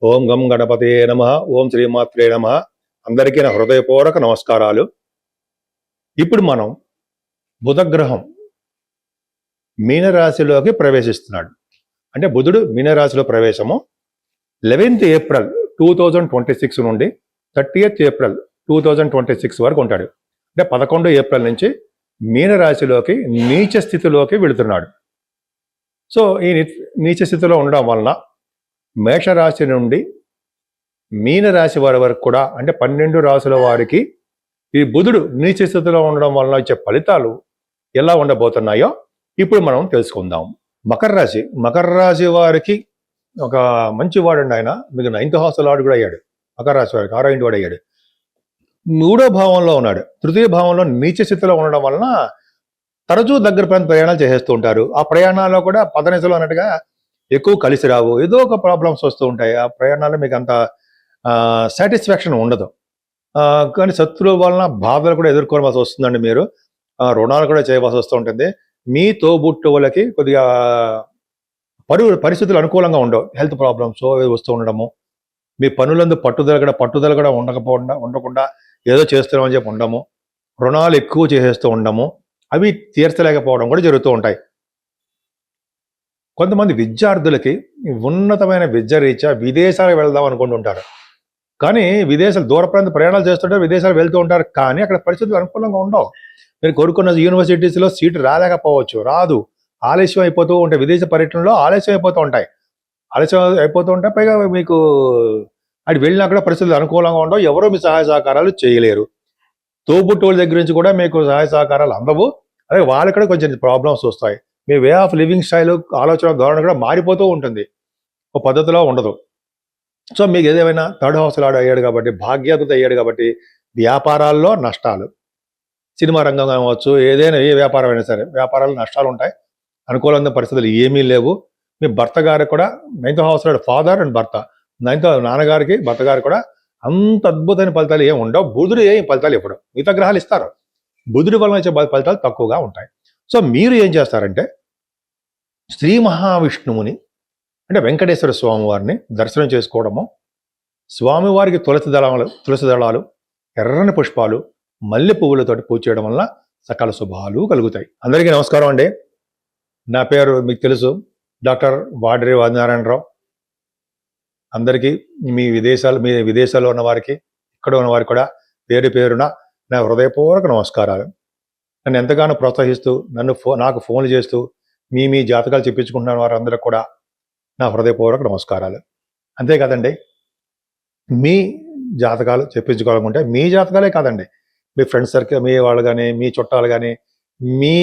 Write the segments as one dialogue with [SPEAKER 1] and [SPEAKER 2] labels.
[SPEAKER 1] ఓం గం గణపతయే నమః. ఓం శ్రీమాత్రే నమః. అందరికీ నా హృదయపూర్వక నమస్కారాలు. ఇప్పుడు మనం బుధగ్రహం మీనరాశిలోకి ప్రవేశిస్తున్నాడు. అంటే బుధుడు మీనరాశిలో ప్రవేశము 11th ఏప్రిల్ 2026 నుండి 30th ఏప్రిల్ 2026 వరకు ఉంటాడు. అంటే 11 ఏప్రిల్ నుంచి మీనరాశిలోకి నీచ స్థితిలోకి వెళుతున్నాడు. సో ఈ నీచ స్థితిలో ఉండడం వలన మేషరాశి నుండి మీనరాశి వారి వరకు కూడా అంటే 12 రాశుల వారికి ఈ బుధుడు నీచ స్థితిలో ఉండడం వలన వచ్చే ఫలితాలు ఎలా ఉండబోతున్నాయో ఇప్పుడు మనం తెలుసుకుందాం. మకర రాశి వారికి ఒక మంచి వాడండి. ఆయన మీకు 9th హౌస్ లార్డ్ కూడా అయ్యాడు. మకర రాశి వారికి 6వ ఇంటి వాడు అయ్యాడు. 3వ భావంలో ఉన్నాడు. 3య భావంలో నీచ స్థితిలో ఉండడం వలన తరచూ దగ్గర ప్రాంత ప్రయాణాలు చేసేస్తూ ఉంటారు. ఆ ప్రయాణాల్లో కూడా పదనిసలు అన్నట్టుగా ఎక్కువ కలిసి రావు, ఏదో ఒక ప్రాబ్లమ్స్ వస్తూ ఉంటాయి. ఆ ప్రయాణాలు మీకు అంత సాటిస్ఫాక్షన్ ఉండదు. కానీ శత్రువుల వలన బాధలు కూడా ఎదుర్కోవాల్సి వస్తుందండి. మీరు రుణాలు కూడా చేయవలసి వస్తూ ఉంటుంది. మీ తోబుట్టువులకి కొద్దిగా పరిస్థితులు అనుకూలంగా ఉండవు. హెల్త్ ప్రాబ్లమ్స్ వస్తూ ఉండడము, మీ పనులందు పట్టుదల కూడా ఉండకుండా ఏదో చేస్తున్నామని చెప్పి ఉండము, రుణాలు ఎక్కువ చేసేస్తూ ఉండము, అవి తీర్చలేకపోవడం కూడా జరుగుతూ ఉంటాయి. కొంతమంది విద్యార్థులకి ఉన్నతమైన విద్య రీత్యా విదేశాలకు వెళ్దాం అనుకుంటుంటారు. కానీ దూర ప్రాంత ప్రయాణాలు చేస్తుంటారు, విదేశాలు వెళ్తూ ఉంటారు. కానీ అక్కడ పరిస్థితులు అనుకూలంగా ఉండవు. మీరు కోరుకున్న యూనివర్సిటీస్లో సీటు రాదు, ఆలస్యం అయిపోతూ ఉంటాయి. విదేశ పర్యటనలో ఆలస్యం అయిపోతూ ఉంటాయి. పైగా మీకు అది వెళ్ళినా కూడా పరిస్థితులు అనుకూలంగా ఉండవు. ఎవరో మీ సహాయ సహకారాలు చేయలేరు. తోబుట్టువుల దగ్గర నుంచి కూడా మీకు సహాయ సహకారాలు అందవు. అలాగే వాళ్ళకి కూడా కొంచెం ప్రాబ్లమ్స్ వస్తాయి. మీ వే ఆఫ్ లివింగ్ స్టైల్, ఆలోచన ధోరణి కూడా మారిపోతూ ఉంటుంది, ఒక పద్ధతిలో ఉండదు. సో మీకు ఏదేమైనా 3rd హౌస్ లార్డ్ అయ్యాడు కాబట్టి, భాగ్యాధిపతి అయ్యాడు కాబట్టి వ్యాపారాల్లో నష్టాలు, సినిమా రంగం కావచ్చు, ఏదైనా ఏ వ్యాపారం అయినా సరే వ్యాపారాల్లో నష్టాలు ఉంటాయి. అనుకూలమైన పరిస్థితులు ఏమీ లేవు. మీ భర్త గారికి కూడా 9th house lord, father and భర్త, 9th నాన్నగారికి భర్త గారికి కూడా అంత అద్భుతమైన ఫలితాలు ఏమి ఉండవు. బుధుడు ఏం ఫలితాలు ఇవ్వడు, మిగతా గ్రహాలు ఇస్తారు. బుధుడి వలన వచ్చే ఫలితాలు తక్కువగా ఉంటాయి. సో మీరు ఏం చేస్తారంటే శ్రీ మహావిష్ణువుని అంటే వెంకటేశ్వర స్వామి వారిని దర్శనం చేసుకోవడము, స్వామివారికి తులసి దళాలు, ఎర్రని పుష్పాలు, మల్లె పువ్వులతోటి పూజ చేయడం వల్ల సకల శుభాలు కలుగుతాయి. అందరికీ నమస్కారం అండి. నా పేరు మీకు తెలుసు, డాక్టర్ వాడిరి ఆదినారాయణరావు. అందరికీ మీ విదేశాల్లో ఉన్న వారికి, ఇక్కడ ఉన్న వారికి కూడా పేరు పేరున నా హృదయపూర్వక నమస్కారాలు. నన్ను ఎంతగానో ప్రోత్సహిస్తూ నాకు ఫోన్లు చేస్తూ మీ జాతకాలు చెప్పించుకుంటున్న వారందరూ కూడా నా హృదయపూర్వక నమస్కారాలు. అంతేకాదండి, మీ జాతకాలు చెప్పించుకోవాలనుకుంటే మీ జాతకాలే కాదండి, మీ ఫ్రెండ్స్ సర్కిల్, మీ వాళ్ళు కానీ, మీ చుట్టాలు కానీ, మీ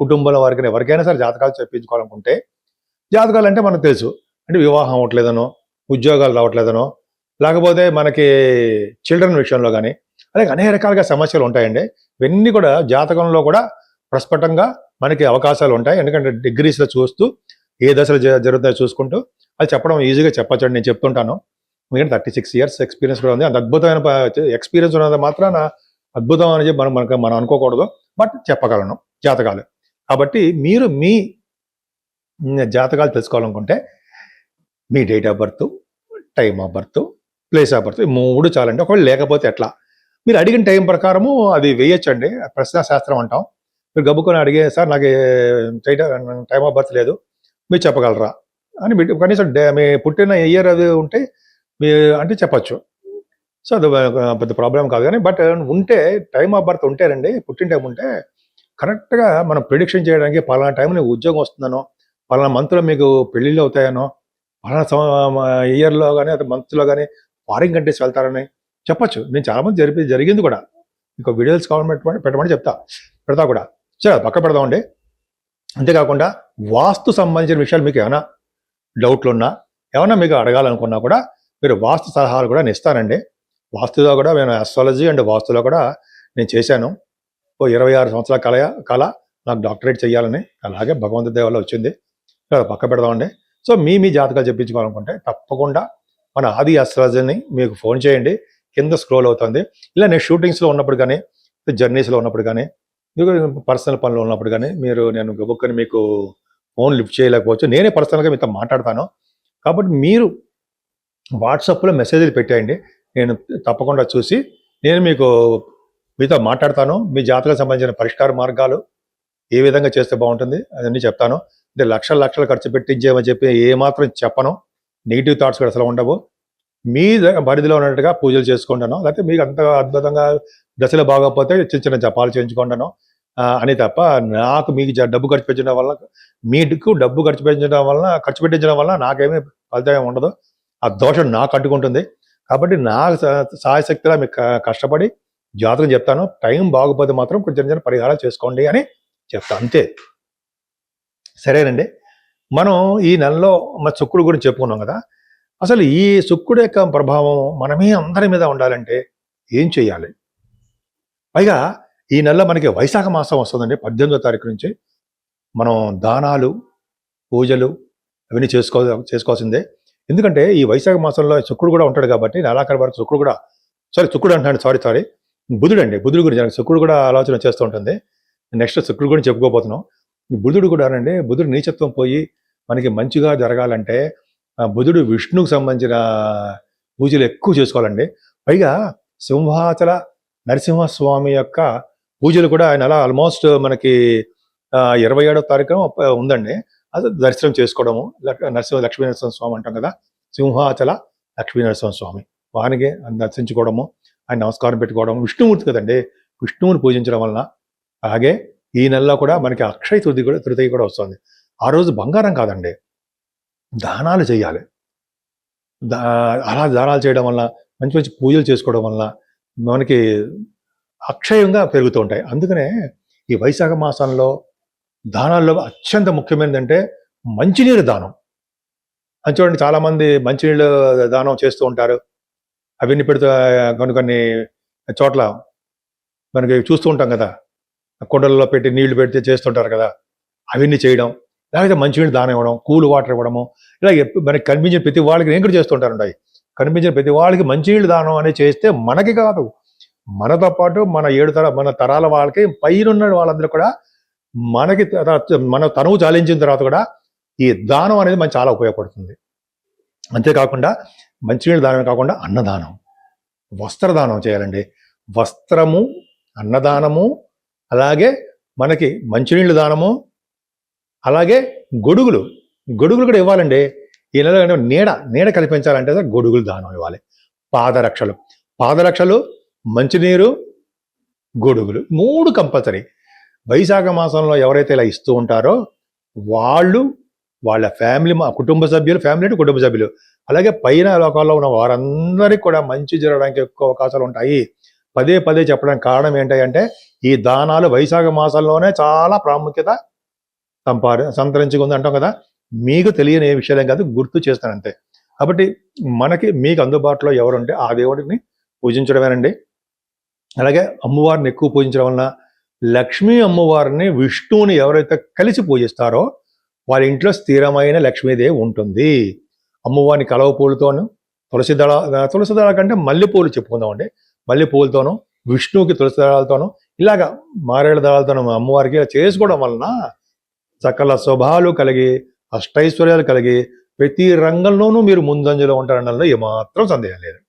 [SPEAKER 1] కుటుంబంలో వారికి ఎవరికైనా సరే జాతకాలు చెప్పించుకోవాలనుకుంటే, జాతకాలు అంటే మనకు తెలుసు, అంటే వివాహం అవ్వట్లేదనో, ఉద్యోగాలు రావట్లేదనో, లేకపోతే మనకి చిల్డ్రన్ విషయంలో కానీ, అలాగే అనేక రకాలుగా సమస్యలు ఉంటాయండి. ఇవన్నీ కూడా జాతకంలో కూడా ప్రస్ఫుటంగా మనకి అవకాశాలు ఉంటాయి. ఎందుకంటే డిగ్రీస్లో చూస్తూ ఏ దశలు జరుగుతాయో చూసుకుంటూ అది చెప్పడం ఈజీగా చెప్పచ్చండి. నేను చెప్తుంటాను, ఎందుకంటే 36 years ఎక్స్పీరియన్స్ కూడా ఉంది. అంత అద్భుతమైన ఎక్స్పీరియన్స్ ఉన్నది మాత్రాన అద్భుతం అని చెప్పి మనం అనుకోకూడదు, బట్ చెప్పగలను జాతకాలు. కాబట్టి మీరు మీ జాతకాలు తెలుసుకోవాలనుకుంటే మీ date of birth, time of birth, place of birth, 3 చాలండి. ఒకవేళ లేకపోతే ఎట్లా, మీరు అడిగిన టైం ప్రకారము అది వేయచ్చండి. ప్రశ్న శాస్త్రం అంటాం. మీరు గబుకొని అడిగే, సార్ నాకు టైమ్ ఆఫ్ బర్త్ లేదు, మీరు చెప్పగలరా అని కనీసం మీ పుట్టిన ఇయర్ అది ఉంటే మీ అంటే చెప్పచ్చు. సో అది పెద్ద ప్రాబ్లం కాదు. కానీ బట్ ఉంటే టైమ్ ఆఫ్ బర్త్ ఉంటేనండి, పుట్టిన టైం ఉంటే కరెక్ట్గా మనం ప్రిడిక్షన్ చేయడానికి పలానా టైం నీకు ఉద్యోగం వస్తుందనో, పలానా మంత్లో మీకు పెళ్ళిళ్ళు అవుతాయనో, పలానా ఇయర్లో కానీ అది మంత్లో కానీ ఫారిన్ కంట్రీస్ వెళ్తారని చెప్పచ్చు. నేను చాలామంది జరిగింది కూడా. ఇంకో వీడియోస్ కావాలని పెట్టమని పెడతా కూడా. సరే పక్క పెడదామండి. అంతేకాకుండా వాస్తు సంబంధించిన విషయాలు మీకు ఏమైనా డౌట్లు ఉన్నా, ఏమైనా మీకు అడగాలనుకున్నా కూడా మీరు వాస్తు సలహాలు కూడా నేను ఇస్తానండి. వాస్తులో కూడా నేను ఆస్ట్రాలజీ అండ్ వాస్తులో కూడా నేను చేశాను. 26 సంవత్సరాల కళ నాకు డాక్టరేట్ చేయాలని, అలాగే భగవంతుడి దయ వల్ల వచ్చింది. పక్క పెడదామండి. సో మీ జాతకాలు చెప్పించుకోవాలనుకుంటే తప్పకుండా మన ఆది ఆస్ట్రాలజీని మీకు ఫోన్ చేయండి, కింద స్క్రోల్ అవుతుంది. ఇలా నేను షూటింగ్స్లో ఉన్నప్పుడు కానీ, జర్నీస్లో ఉన్నప్పుడు కానీ, పర్సనల్ పనులు ఉన్నప్పుడు కానీ నేను గబుక్కని మీకు ఫోన్ లిఫ్ట్ చేయలేకపోవచ్చు. నేనే పర్సనల్గా మీతో మాట్లాడతాను. కాబట్టి మీరు వాట్సాప్లో మెసేజ్లు పెట్టేయండి. నేను తప్పకుండా చూసి నేను మీతో మాట్లాడతాను. మీ జాతరకు సంబంధించిన పరిష్కార మార్గాలు ఏ విధంగా చేస్తే బాగుంటుంది అదన్నీ చెప్తాను. అంటే లక్షలు ఖర్చు పెట్టించేమని చెప్పి ఏమాత్రం చెప్పను. నెగిటివ్ థాట్స్ కూడా అసలు ఉండవు. మీ పరిధిలో ఉన్నట్టుగా పూజలు చేసుకుంటాను, లేకపోతే మీకు అంత అద్భుతంగా దశలు బాగోకపోతే చిన్న చిన్న జపాలు చేయించుకుంటాను అని తప్ప నాకు మీకు డబ్బు ఖర్చు పెట్టడం వల్ల, మీకు డబ్బు ఖర్చు పెట్టించడం వల్ల నాకేమీ ఫలితం ఉండదు. ఆ దోషం నాకు అడ్డుకుంటుంది. కాబట్టి నా సాయశక్తిలా మీకు కష్టపడి జాతకం చెప్తాను. టైం బాగోపోతే మాత్రం కొంచెం చిన్న పరిహారాలు చేసుకోండి అని చెప్తాను, అంతే. సరేనండి. మనం ఈ నెలలో మన శుక్రుడు గురించి చెప్పుకున్నాం కదా. అసలు ఈ శుక్రుడు యొక్క ప్రభావం మనమే అందరి మీద ఉండాలంటే ఏం చేయాలి? పైగా ఈ నెలలో మనకి వైశాఖ మాసం వస్తుందండి. 18వ తారీఖు నుంచి మనం దానాలు, పూజలు అవన్నీ చేసుకోవాల్సిందే. ఎందుకంటే ఈ వైశాఖ మాసంలో శుక్రుడు కూడా ఉంటాడు కాబట్టి నెలాఖరు వరకు శుక్రుడు అంటాడు, సారీ బుధుడు అండి. బుధుడు గురించి శుక్రుడు కూడా ఆలోచన చేస్తూ ఉంటుంది. నెక్స్ట్ శుక్రుడు గురించి చెప్పుకోబోతున్నాం. బుధుడు కూడా అండి, బుధుడు నీచత్వం పోయి మనకి మంచిగా జరగాలంటే బుధుడు విష్ణువుకు సంబంధించిన పూజలు ఎక్కువ చేసుకోవాలండి. పైగా సింహాచల నరసింహస్వామి యొక్క పూజలు కూడా ఆయన అలా ఆల్మోస్ట్ మనకి 27వ తారీఖున ఉందండి. అది దర్శనం చేసుకోవడము. లక్ష్మీ నరసింహస్వామి అంటాం కదా, సింహాచల లక్ష్మీ నరసింహస్వామి, వానికి దర్శించుకోవడము, ఆయన నమస్కారం పెట్టుకోవడం. విష్ణుమూర్తి కదండి, విష్ణువుని పూజించడం వలన. అలాగే ఈ నెలలో కూడా మనకి అక్షయ తృతీయ కూడా వస్తుంది. ఆ రోజు బంగారం కాదండి, దానాలు చేయాలి. అలా దానాలు చేయడం వల్ల, మంచి మంచి పూజలు చేసుకోవడం వల్ల మనకి అక్షయంగా పెరుగుతూ ఉంటాయి. అందుకనే ఈ వైశాఖ మాసంలో దానాల్లో అత్యంత ముఖ్యమైనదంటే మంచినీరు దానం. అని చూడండి, చాలామంది మంచినీళ్ళు దానం చేస్తూ ఉంటారు. అవన్నీ పెడుతూ కొన్ని చోట్ల మనకి చూస్తూ ఉంటాం కదా, కుండలలో పెట్టి నీళ్లు పెడితే చేస్తుంటారు కదా, అవన్నీ చేయడం. లేకపోతే మంచినీళ్ళు దానం ఇవ్వడం, కూల్ వాటర్ ఇవ్వడము, ఇలా మనకి కనిపించిన ప్రతి వాళ్ళకి నేను కూడా చేస్తుంటారు. కనిపించిన ప్రతి వాళ్ళకి మంచినీళ్ళు దానం అనేది చేస్తే మనకి కాదు, మనతో పాటు మన తరాల వాళ్ళకి, పైనున్న వాళ్ళందరూ కూడా మనకి మన తనువు చాలించిన తర్వాత కూడా ఈ దానం అనేది మనకి చాలా ఉపయోగపడుతుంది. అంతేకాకుండా మంచినీళ్ళు దానం కాకుండా అన్నదానం, వస్త్రదానం చేయాలండి. వస్త్రము, అన్నదానము, అలాగే మనకి మంచినీళ్ళు దానము, అలాగే గొడుగులు కూడా ఇవ్వాలండి. ఈ నెల నీడ కల్పించాలంటే గొడుగులు దానం ఇవ్వాలి. పాదరక్షలు, మంచినీరు, గొడుగులు 3 కంపల్సరీ. వైశాఖ మాసంలో ఎవరైతే ఇలా ఇస్తూ ఉంటారో వాళ్ళ ఫ్యామిలీ, కుటుంబ సభ్యులు, అలాగే పైన లోకాల్లో ఉన్న వారందరికీ కూడా మంచి జరగడానికి ఎక్కువ అవకాశాలు ఉంటాయి. పదే చెప్పడానికి కారణం ఏంటంటే ఈ దానాలు వైశాఖ మాసంలోనే చాలా ప్రాముఖ్యత సంతరించుకుంది అంటాం కదా. మీకు తెలియని ఏ విషయాలేం కాదు, గుర్తు చేస్తాను అంతే. కాబట్టి మీకు అందుబాటులో ఎవరుంటే ఆ దేవుడిని పూజించడమేనండి. అలాగే అమ్మవారిని ఎక్కువ పూజించడం వలన లక్ష్మీ అమ్మవారిని, విష్ణువుని ఎవరైతే కలిసి పూజిస్తారో వాళ్ళ ఇంట్లో స్థిరమైన లక్ష్మీదేవి ఉంటుంది. అమ్మవారిని కలవ పూలతోనూ, తులసి దళ కంటే మల్లెపూలు చెప్పుకుందామండి. మల్లెపూలతోనూ, విష్ణువుకి తులసి దళాలతోనూ, ఇలాగా మారేళ్ళ దళాలతోనూ అమ్మవారికి చేసుకోవడం వలన సకల శుభాలు కలిగి, అష్టైశ్వర్యాలు కలిగి, ప్రతి రంగంలోనూ మీరు ముందంజలో ఉంటారనడంలో ఏమాత్రం సందేహం లేదు.